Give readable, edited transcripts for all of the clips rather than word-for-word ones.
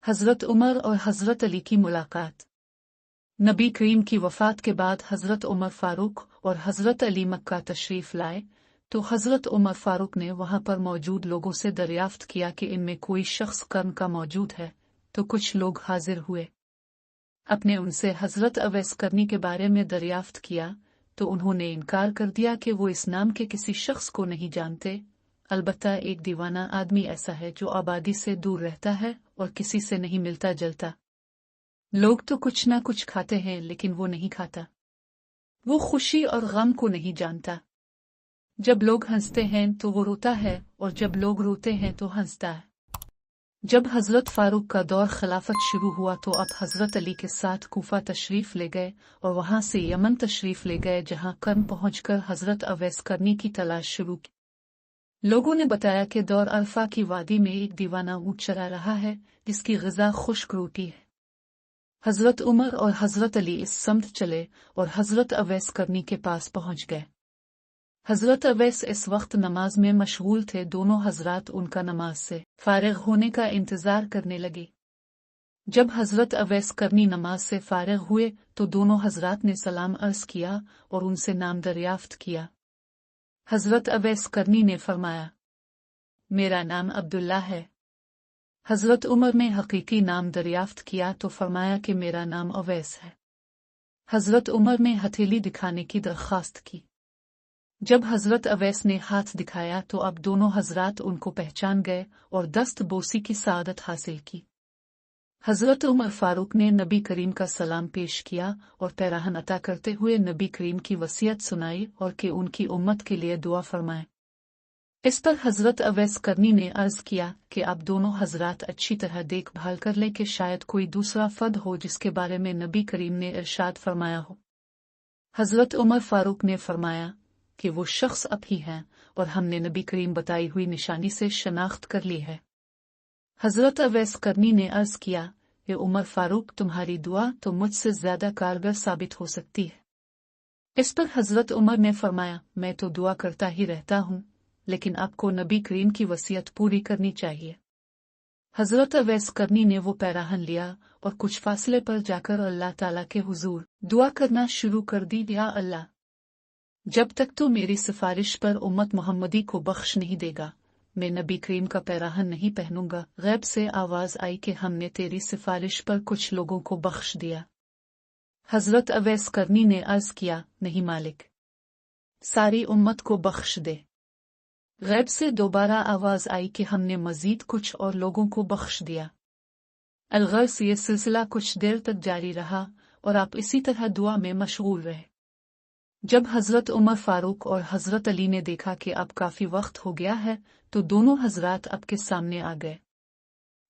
हज़रत उमर और हज़रत अली की मुलाकात। नबी करीम की वफ़ात के बाद हज़रत उमर फ़ारूक और हज़रत अली मक्का तशरीफ़ लाए तो हज़रत उमर फ़ारूक ने वहां पर मौजूद लोगों से दरियाफ्त किया कि इनमें कोई शख्स कर्म का मौजूद है, तो कुछ लोग हाजिर हुए। अपने उनसे हज़रत अवैस करनी के बारे में दरियाफ्त किया तो उन्होंने इनकार कर दिया कि वो इस नाम के किसी शख्स को नहीं जानते। अलबत्ता एक दीवाना आदमी ऐसा है जो आबादी से दूर रहता है और किसी से नहीं मिलता जलता। लोग तो कुछ ना कुछ खाते हैं लेकिन वो नहीं खाता। वो खुशी और गम को नहीं जानता। जब लोग हंसते हैं तो वो रोता है और जब लोग रोते हैं तो हंसता है। जब हज़रत फ़ारूक का दौर खिलाफत शुरू हुआ तो अब हज़रत अली के साथ कूफा तशरीफ़ ले गए और वहां से यमन तशरीफ़ ले गए, जहां कर्म पहुंचकर हज़रत अवैस करनी की तलाश शुरू की। लोगों ने बताया कि दौर अल्फा की वादी में एक दीवाना ऊँट चरा रहा है जिसकी ग़िज़ा खुश्क रोटी है। हज़रत उमर और हज़रत अली इस समत चले और हज़रत अवैस करनी के पास पहुंच गए। हज़रत अवैस इस वक्त नमाज में मशगूल थे। दोनों हज़रात उनका नमाज से फारिग होने का इंतज़ार करने लगे। जब हज़रत अवैस करनी नमाज से फारिग हुए तो दोनों हज़रात ने सलाम अर्ज़ किया और उनसे नाम दरियाफ्त किया। हज़रत अवैस करनी ने फरमाया, मेरा नाम अब्दुल्ला है। हज़रत उमर ने हकीकी नाम दरियाफ्त किया तो फरमाया कि मेरा नाम अवैस है। हज़रत उमर ने हथेली दिखाने की दरख्वास्त की। जब हज़रत अवैस ने हाथ दिखाया तो अब दोनों हज़रात उनको पहचान गए और दस्त बोसी की सआदत हासिल की। हज़रत उमर फ़ारूक ने नबी करीम का सलाम पेश किया और पैराहन अता करते हुए नबी करीम की वसीयत सुनाई और कि उनकी उम्मत के लिए दुआ फरमाएं। इस पर हज़रत अवैस करनी ने अर्ज़ किया कि आप दोनों हज़रात अच्छी तरह देखभाल कर लें कि शायद कोई दूसरा फ़र्द हो जिसके बारे में नबी करीम ने इरशाद फरमाया हो। हज़रत उमर फ़ारूक ने फरमाया कि वो शख्स अब ही हैं और हमने नबी करीम बताई हुई निशानी से शनाख्त कर ली है। हज़रत अवैस करनी ने अर्ज़ किया कि उमर फ़ारूक, तुम्हारी दुआ तो मुझसे ज़्यादा कारगर साबित हो सकती है। इस पर हज़रत उमर ने फरमाया, मैं तो दुआ करता ही रहता हूँ, लेकिन आपको नबी करीम की वसीयत पूरी करनी चाहिए। हज़रत अवैस करनी ने वो पैराहन लिया और कुछ फासले पर जाकर अल्लाह ताला के हुजूर दुआ करना शुरू कर दी, या अल्लाह, जब तक तो मेरी सिफारिश पर उम्मत मोहम्मदी को बख्श नहीं देगा, मैं नबी करीम का पैराहन नहीं पहनूंगा। गैब से आवाज़ आई कि हमने तेरी सिफारिश पर कुछ लोगों को बख्श दिया। हज़रत अवैस करनी ने अर्ज़ किया, नहीं मालिक, सारी उम्मत को बख्श दे। गैब से दोबारा आवाज़ आई कि हमने मज़ीद कुछ और लोगों को बख्श दिया। अलगर्स ये सिलसिला कुछ देर तक जारी रहा और आप इसी तरह दुआ में मशगूल रहे। जब हज़रत उमर फ़ारूक और हज़रत अली ने देखा कि अब काफ़ी वक्त हो गया है तो दोनों हज़रात अब के सामने आ गए।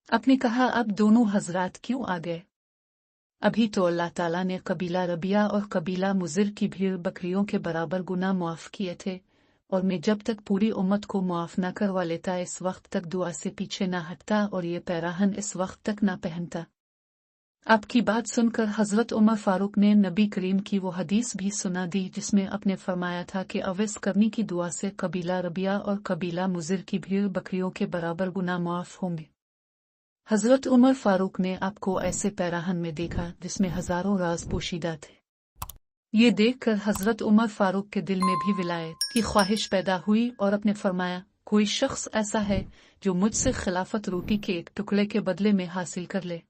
आपने कहा, अब दोनों हज़रात क्यों आ गए? अभी तो अल्लाह ताला ने कबीला रबिया और कबीला मुज़िर की भीड़ बकरियों के बराबर गुनाह मुआफ़ किए थे, और मैं जब तक पूरी उम्मत को मुआफ़ न करवा लेता इस वक्त तक दुआ से पीछे न हटता और ये पैराहन इस वक्त तक न पहनता। आपकी बात सुनकर हज़रत उमर फ़ारूक ने नबी करीम की वो हदीस भी सुना दी जिसमें आपने फरमाया था कि अवैस करनी की दुआ से कबीला रबिया और कबीला मुज़िर की भीड़ बकरियों के बराबर गुनाह मुआफ़ होंगे। हज़रत उमर फ़ारूक ने आपको ऐसे पैराहन में देखा जिसमें हज़ारों राज पोशीदा थे। ये देखकर हज़रत उमर फ़ारूक के दिल में भी विलायत की ख्वाहिश पैदा हुई और आपने फरमाया, कोई शख्स ऐसा है जो मुझसे खिलाफत रोटी के एक टुकड़े के बदले में हासिल कर ले।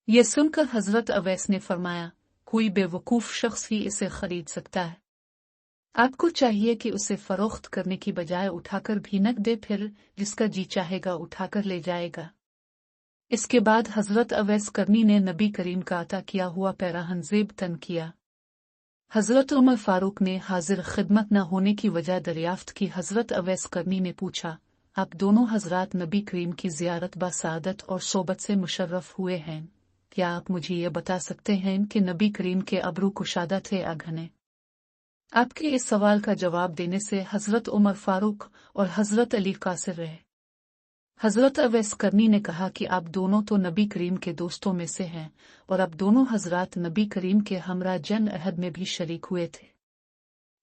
ये सुनकर हज़रत अवैस ने फरमाया, कोई बेवकूफ़ शख्स ही इसे खरीद सकता है। आपको चाहिए कि उसे फरोख्त करने की बजाय उठाकर भीनक दे, फिर जिसका जी चाहेगा उठाकर ले जाएगा। इसके बाद हज़रत अवैस करनी ने नबी करीम का अता किया हुआ पैराहन ज़ेब तन किया। हज़रत उमर फ़ारूक ने हाजिर खिदमत न होने की वजह दरियाफ्त की। हज़रत अवैस करनी ने पूछा, आप दोनों हज़रात नबी करीम की ज़ियारत बासादत और सोबत से मुशर्रफ हुए हैं, क्या आप मुझे ये बता सकते हैं कि नबी करीम के अब्रू कुशादा थे या घने? आपके इस सवाल का जवाब देने से हज़रत उमर फ़ारूक और हज़रत अली कासिर रहे। हज़रत अवैस करनी ने कहा कि आप दोनों तो नबी करीम के दोस्तों में से हैं और अब दोनों हज़रात नबी करीम के हमरा जंग अहद में भी शरीक हुए थे।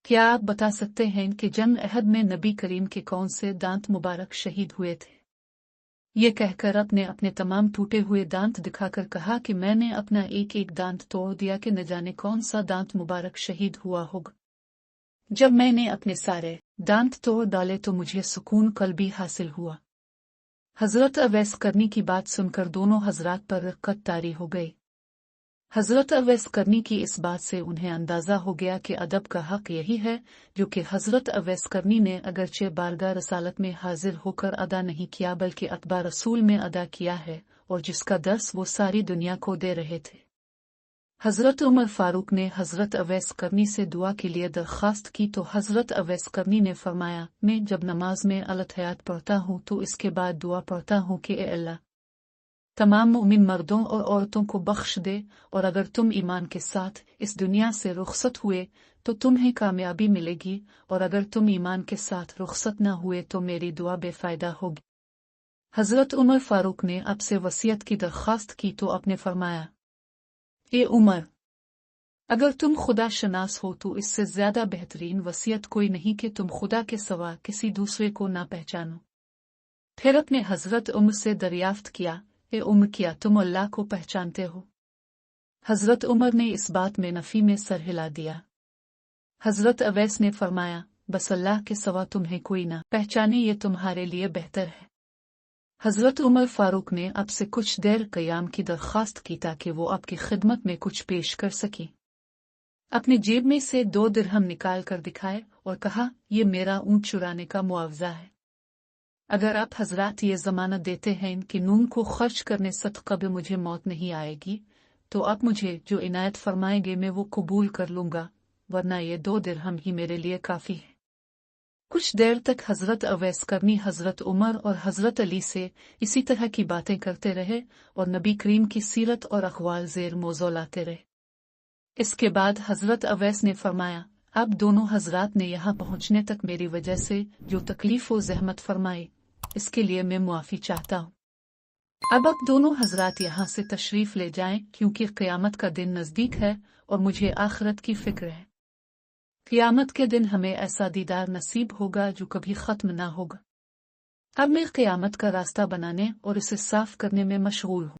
क्या आप बता सकते हैं कि जंग अहद में नबी करीम के कौन से दांत मुबारक शहीद हुए थे? ये कहकर अपने अपने तमाम टूटे हुए दांत दिखाकर कहा कि मैंने अपना एक एक दांत तोड़ दिया कि न जाने कौन सा दांत मुबारक शहीद हुआ होगा। जब मैंने अपने सारे दांत तोड़ डाले तो मुझे सुकून कल्बी हासिल हुआ। हजरत अवैस करनी की बात सुनकर दोनों हजरात पर रक्कत तारी हो गई। हजरत अवैस करनी की इस बात से उन्हें अंदाजा हो गया कि अदब का हक यही है जो कि हजरत अवैस करनी ने अगरचे बारगाह रसालत में हाजिर होकर अदा नहीं किया बल्कि अतबा रसूल में अदा किया है और जिसका दर्स वो सारी दुनिया को दे रहे थे। हजरत उमर फारूक ने हजरत अवैस करनी से दुआ के लिए दरख्वास्त की तो हजरत अवैस करनी ने फरमाया, मैं जब नमाज में अल-हयात पढ़ता हूँ तो इसके बाद दुआ पढ़ता हूँ कि ए अल्लाह तमाम मुमिन मर्दों और औरतों को बख्श दे, और अगर तुम ईमान के साथ इस दुनिया से रुखसत हुए तो तुम्हें कामयाबी मिलेगी, और अगर तुम ईमान के साथ रुखसत न हुए तो मेरी दुआ बेफायदा होगी। हजरत उमर फारूक ने अब से वसीयत की दरख्वास्त की तो आपने फरमाया, ए उमर, अगर तुम खुदा शनास हो तो इससे ज्यादा बेहतरीन वसीयत कोई नहीं कि तुम खुदा के सिवा किसी दूसरे को ना पहचानो। फिर अपने हजरत उमर से दरियाफ्त किया, ए उमर, क्या तुम अल्लाह को पहचानते हो? हजरत उमर ने इस बात में नफी में सर हिला दिया। हजरत अवैस ने फरमाया, बस अल्लाह के सिवा तुम्हें कोई ना पहचाने ये तुम्हारे लिए बेहतर है। हजरत उमर फारूक ने अब से कुछ देर क़याम की दरख्वास्त की ताकि वो आपकी खिदमत में कुछ पेश कर सके। अपनी जेब में से 2 दिरहम निकाल कर दिखाए और कहा, ये मेरा ऊँट चुराने का मुआवजा है। अगर आप हजरात ये जमानत देते हैं कि नून को खर्च करने सदक़ा भी मुझे मौत नहीं आएगी, तो आप मुझे जो इनायत फरमाएंगे मैं वो कबूल कर लूँगा, वरना ये 2 दिरहम ही मेरे लिए काफ़ी है। कुछ देर तक हजरत अवैस करनी हजरत उमर और हजरत अली से इसी तरह की बातें करते रहे और नबी करीम की सीरत और अक़वाल ज़ेर मौज़ू लाते रहे। इसके बाद हजरत अवैस ने फरमाया, अब दोनों हजरात ने यहाँ पहुँचने तक मेरी वजह से जो तकलीफ व ज़हमत फरमाई, इसके लिए मैं मुआफ़ी चाहता हूँ। अब दोनों हजरात यहाँ से तशरीफ ले जाएं, क्योंकि क़यामत का दिन नज़दीक है और मुझे आखिरत की फ़िक्र है। क़यामत के दिन हमें ऐसा दीदार नसीब होगा जो कभी ख़त्म ना होगा। अब मैं क़यामत का रास्ता बनाने और इसे साफ करने में मशगूल हूँ।